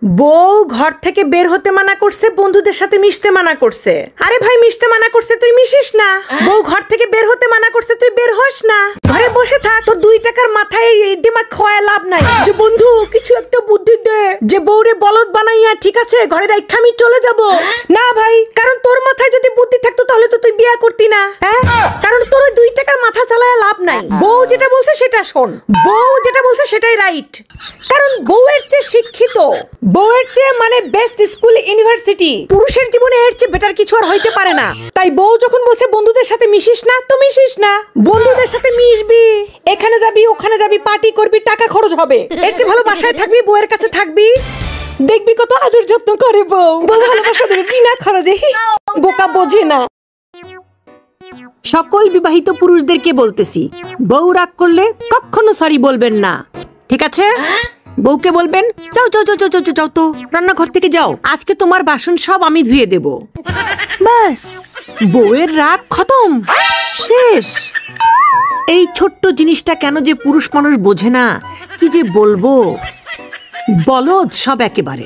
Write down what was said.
বউ ঘর থেকে বের হতে মানা করছে, বন্ধুদের সাথে মিশতে মানা করছে। আরে ভাই, মিশতে মানা করছে তুই মিশিস না। বউ ঘর থেকে বের হতে মানা করছে তুই বের হস না, ঘরে বসে থাক। তোর 2 টাকার মাথায় এই দিমাগ খোয়া লাভ নাই। যে বন্ধু কিছু একটা বুদ্ধি দে, যে বউরে বলদ বানাইয়া ঠিক আছে ঘরে রাইখা আমি চলে যাব। না ভাই, কারণ তোর মাথায় যদি বুদ্ধি থাকতো তাহলে তো তুই বিয়ে করতি না। হ্যাঁ, কারণ তোর ওই 2 টাকার মাথা চালায় লাভ নাই। বউ যেটা বলছে সেটা শোন, বউ যেটা বলছে সেটাই রাইট। কারণ বউয়ের চেয়ে শিক্ষিত, বউয়ের চেয়ে মানে বেস্ট স্কুল ইউনিভার্সিটি, পুরুষের জীবনে এর চেয়ে বেটার কিছু আর হইতে পারে না। তাই বউ যখন বলছে বন্ধুদের সাথে মিশিস না, তো মিশিস না। বন্ধুদের সাথে মিশবি, এখানে যাবি ওখানে যাবি, পার্টি করবি, টাকা খরচ হবে। এর চেয়ে ভালো বাসায় থাকবি, বউয়ের কাছে থাকবি, দেখবি কত আদর যত্ন করে বউ। বউ ভালোবাসা দেবে বিনা খরচে। বোকা বোঝে না। সকল বিবাহিত পুরুষদেরকে বলতেছি, বউ রাগ করলে কখনো সরি বলবেন না, ঠিক আছে? বউকে বলবেন, যাও যাও যাও যাও যাও তো রান্নাঘর থেকে যাও, আজকে তোমার বাসন সব আমি ধুয়ে দেব। ব্যাস, বউয়ের রাগ খতম, শেষ। এই ছোট্ট জিনিসটা কেন যে পুরুষ মানুষ বোঝে না, কি যে বলবো, বলদ সব একেবারে।